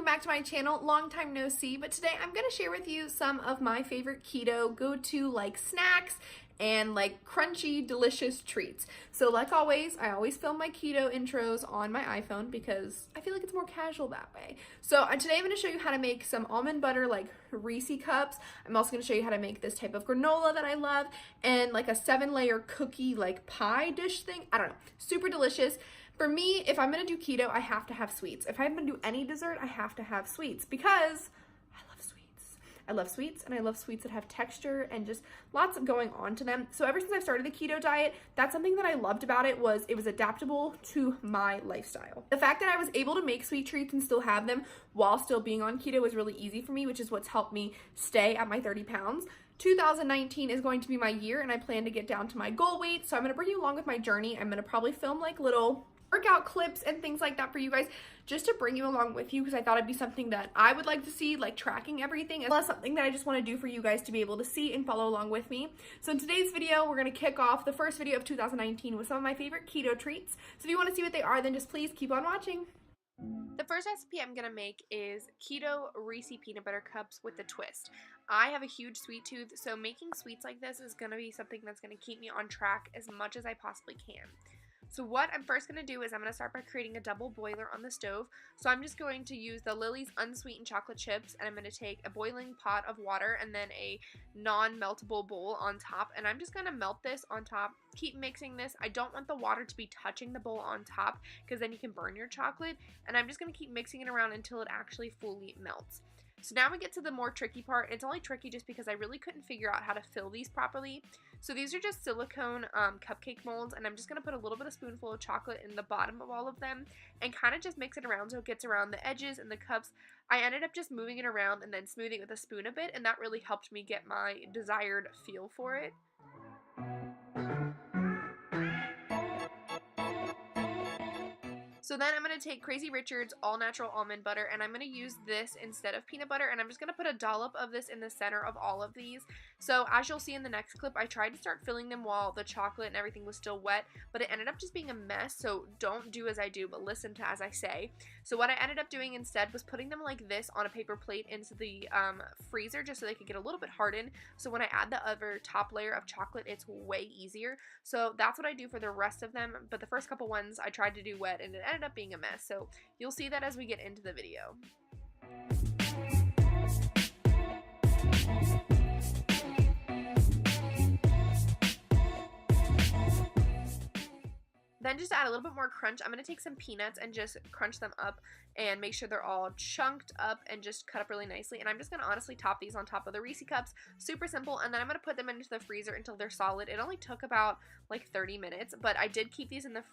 back to my channel. Long time no see, but today I'm going to share with you some of my favorite keto go-to like snacks and like crunchy, delicious treats. So like always, I always film my keto intros on my iPhone because I feel like it's more casual that way. So today I'm going to show you how to make some almond butter like Reese cups. I'm also going to show you how to make this type of granola that I love and like a 7-layer cookie like pie dish thing. I don't know, super delicious. For me, if I'm going to do keto, I have to have sweets. If I'm going to do any dessert, I have to have sweets because I love sweets. I love sweets, and I love sweets that have texture and just lots of going on to them. So ever since I started the keto diet, that's something that I loved about it was adaptable to my lifestyle. The fact that I was able to make sweet treats and still have them while still being on keto was really easy for me, which is what's helped me stay at my 30 pounds. 2019 is going to be my year, and I plan to get down to my goal weight. So I'm going to bring you along with my journey. I'm going to probably film like little workout clips and things like that for you guys just to bring you along with you because I thought it'd be something that I would like to see, like tracking everything, as well as something that I just want to do for you guys to be able to see and follow along with me. So in today's video, we're going to kick off the first video of 2019 with some of my favorite keto treats. So if you want to see what they are, then just please keep on watching. The first recipe I'm going to make is keto Reese peanut butter cups with a twist. I have a huge sweet tooth, so making sweets like this is going to be something that's going to keep me on track as much as I possibly can. So what I'm first going to do is I'm going to start by creating a double boiler on the stove. So I'm just going to use the Lily's unsweetened chocolate chips, and I'm going to take a boiling pot of water and then a non-meltable bowl on top, and I'm just going to melt this on top. Keep mixing this. I don't want the water to be touching the bowl on top because then you can burn your chocolate, and I'm just going to keep mixing it around until it actually fully melts. So now we get to the more tricky part. It's only tricky just because I really couldn't figure out how to fill these properly. So these are just silicone cupcake molds, and I'm just going to put a little bit of spoonful of chocolate in the bottom of all of them and kind of just mix it around so it gets around the edges and the cups. I ended up just moving it around and then smoothing it with a spoon a bit, and that really helped me get my desired feel for it. So then I'm going to take Crazy Richard's all natural almond butter, and I'm going to use this instead of peanut butter, and I'm just going to put a dollop of this in the center of all of these. So as you'll see in the next clip, I tried to start filling them while the chocolate and everything was still wet, but it ended up just being a mess, so don't do as I do, but listen to as I say. So what I ended up doing instead was putting them like this on a paper plate into the freezer just so they could get a little bit hardened, so when I add the other top layer of chocolate, it's way easier. So that's what I do for the rest of them, but the first couple ones I tried to do wet, and it ended up being a mess, so you'll see that as we get into the video. Then just to add a little bit more crunch, I'm going to take some peanuts and just crunch them up and make sure they're all chunked up and just cut up really nicely. And I'm just going to honestly top these on top of the Reese cups. Super simple. And then I'm going to put them into the freezer until they're solid. It only took about like 30 minutes, but I did keep these in the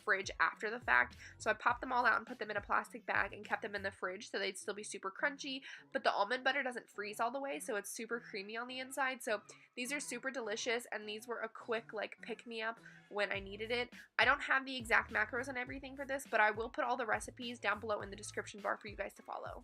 fridge after the fact. So I popped them all out and put them in a plastic bag and kept them in the fridge so they'd still be super crunchy, but the almond butter doesn't freeze all the way, so it's super creamy on the inside. So these are super delicious, and these were a quick like pick-me-up when I needed it. I don't have the exact macros and everything for this, but I will put all the recipes down below in the description bar for you guys to follow.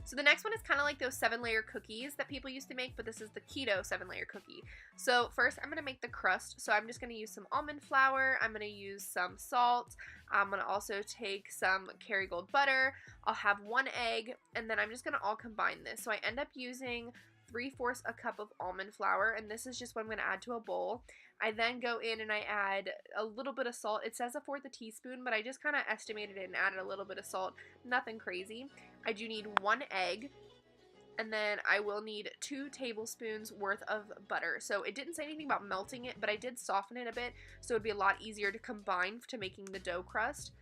So the next one is kind of like those 7-layer cookies that people used to make, but this is the keto 7-layer cookie. So first I'm going to make the crust. So I'm just going to use some almond flour. I'm going to use some salt. I'm going to also take some Kerrygold butter. I'll have 1 egg, and then I'm just going to all combine this. So I end up using 3/4 a cup of almond flour, and this is just what I'm going to add to a bowl. I then go in and I add a little bit of salt. It says 1/4 teaspoon, but I just kind of estimated it and added a little bit of salt. Nothing crazy. I do need 1 egg, and then I will need 2 tablespoons worth of butter. So it didn't say anything about melting it, but I did soften it a bit, so it'd be a lot easier to combine to making the dough crust.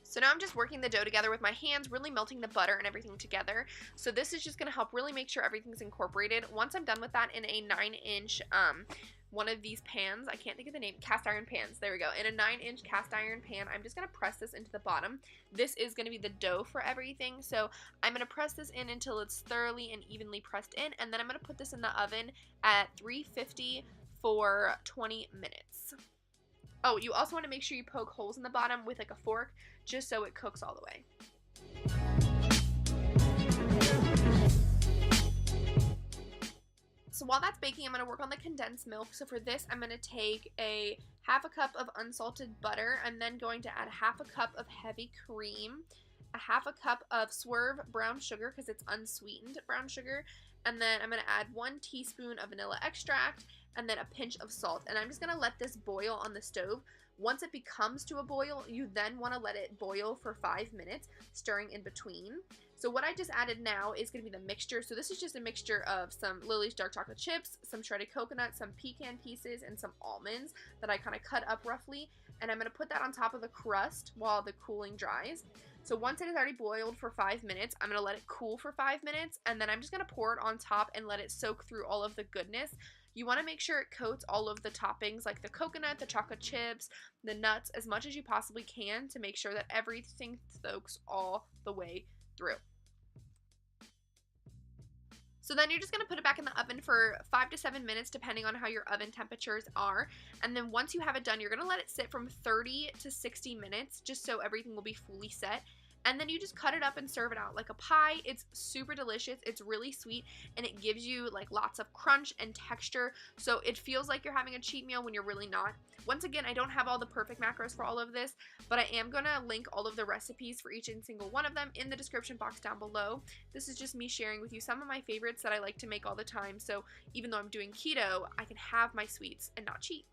So now I'm just working the dough together with my hands, really melting the butter and everything together. So this is just going to help really make sure everything's incorporated. Once I'm done with that, in a 9-inch one of these pans, I can't think of the name, cast iron pans, there we go. In a 9-inch cast iron pan, I'm just going to press this into the bottom. This is going to be the dough for everything, so I'm going to press this in until it's thoroughly and evenly pressed in, and then I'm going to put this in the oven at 350 for 20 minutes. Oh, you also want to make sure you poke holes in the bottom with like a fork, just so it cooks all the way. So while that's baking, I'm going to work on the condensed milk. So for this, I'm going to take a half a cup of unsalted butter. I'm then going to add half a cup of heavy cream, a half a cup of Swerve brown sugar because it's unsweetened brown sugar, and then I'm going to add 1 teaspoon of vanilla extract, and then a pinch of salt. And I'm just going to let this boil on the stove. Once it becomes to a boil, you then want to let it boil for 5 minutes, stirring in between. So what I just added now is going to be the mixture. So this is just a mixture of some Lily's dark chocolate chips, some shredded coconut, some pecan pieces, and some almonds that I kind of cut up roughly. And I'm going to put that on top of the crust while the cooling dries. So once it is already boiled for 5 minutes, I'm going to let it cool for 5 minutes, and then I'm just going to pour it on top and let it soak through all of the goodness. You want to make sure it coats all of the toppings like the coconut, the chocolate chips, the nuts, as much as you possibly can to make sure that everything soaks all the way through. So then you're just going to put it back in the oven for 5 to 7 minutes depending on how your oven temperatures are. And then once you have it done, you're going to let it sit from 30 to 60 minutes just so everything will be fully set. And then you just cut it up and serve it out like a pie. It's super delicious. It's really sweet, and it gives you like lots of crunch and texture. So it feels like you're having a cheat meal when you're really not. Once again, I don't have all the perfect macros for all of this, but I am going to link all of the recipes for each and single one of them in the description box down below. This is just me sharing with you some of my favorites that I like to make all the time. So even though I'm doing keto, I can have my sweets and not cheat.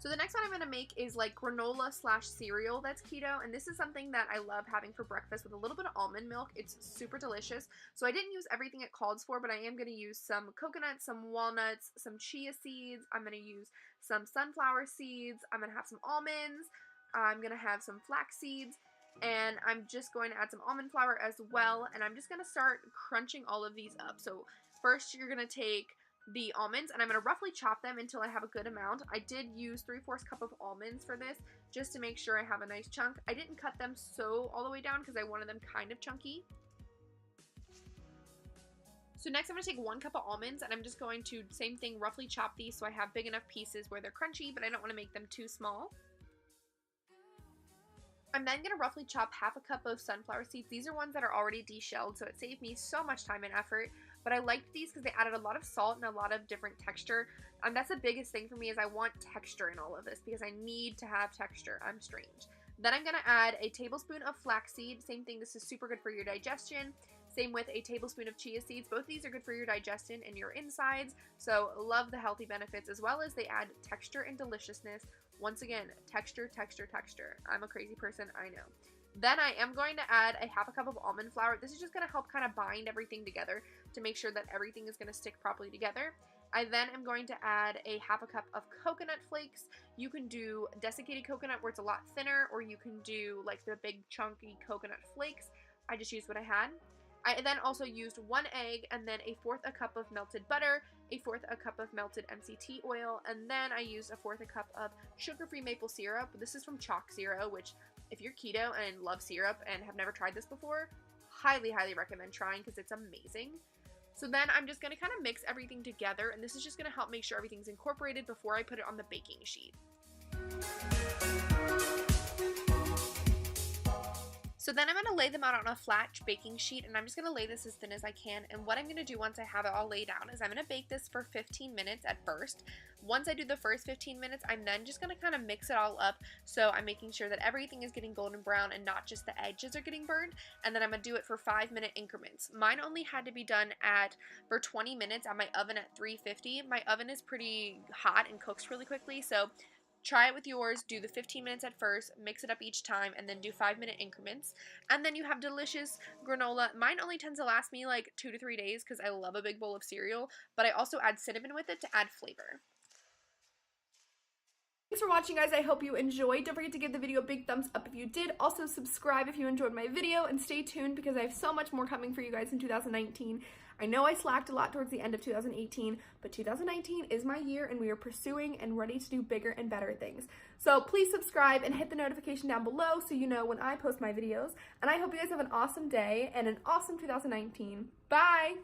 So the next one I'm going to make is like granola / cereal that's keto, and this is something that I love having for breakfast with a little bit of almond milk. It's super delicious. So I didn't use everything it calls for, but I am going to use some coconut, some walnuts, some chia seeds. I'm going to use some sunflower seeds. I'm going to have some almonds. I'm going to have some flax seeds, and I'm just going to add some almond flour as well, and I'm just going to start crunching all of these up. So first you're going to take the almonds, and I'm going to roughly chop them until I have a good amount. I did use 3/4 cup of almonds for this just to make sure I have a nice chunk. I didn't cut them so all the way down because I wanted them kind of chunky. So next I'm going to take 1 cup of almonds, and I'm just going to, same thing, roughly chop these so I have big enough pieces where they're crunchy, but I don't want to make them too small. I'm then going to roughly chop half a cup of sunflower seeds. These are ones that are already deshelled, so it saved me so much time and effort. But I liked these because they added a lot of salt and a lot of different texture. That's the biggest thing for me, is I want texture in all of this because I need to have texture. I'm strange. Then I'm going to add a tablespoon of flaxseed. Same thing, this is super good for your digestion. Same with a tablespoon of chia seeds. Both these are good for your digestion and your insides. So love the healthy benefits, as well as they add texture and deliciousness. Once again, texture, texture, texture. I'm a crazy person, I know. Then I am going to add a half a cup of almond flour. This is just going to help kind of bind everything together to make sure that everything is going to stick properly together. I then am going to add a half a cup of coconut flakes. You can do desiccated coconut where it's a lot thinner, or you can do like the big chunky coconut flakes. I just used what I had. I then also used 1 egg, and then 1/4 a cup of melted butter, 1/4 a cup of melted MCT oil, and then I used 1/4 a cup of sugar-free maple syrup. This is from Chalk Zero, which if you're keto and love syrup and have never tried this before, highly, highly recommend trying because it's amazing. So then I'm just going to kind of mix everything together, and this is just going to help make sure everything's incorporated before I put it on the baking sheet. So then I'm going to lay them out on a flat baking sheet, and I'm just going to lay this as thin as I can. And what I'm going to do once I have it all laid out is I'm going to bake this for 15 minutes at first. Once I do the first 15 minutes, I'm then just going to kind of mix it all up. So I'm making sure that everything is getting golden brown and not just the edges are getting burned. And then I'm going to do it for 5-minute increments. Mine only had to be done for 20 minutes at my oven at 350. My oven is pretty hot and cooks really quickly, so try it with yours. Do the 15 minutes at first, mix it up each time, and then do 5-minute increments. And then you have delicious granola. Mine only tends to last me like 2 to 3 days because I love a big bowl of cereal, but I also add cinnamon with it to add flavor. Thanks for watching, guys. I hope you enjoyed. Don't forget to give the video a big thumbs up if you did. Also subscribe if you enjoyed my video, and stay tuned because I have so much more coming for you guys in 2019. I know I slacked a lot towards the end of 2018, but 2019 is my year, and we are pursuing and ready to do bigger and better things. So please subscribe and hit the notification down below so you know when I post my videos. And I hope you guys have an awesome day and an awesome 2019. Bye!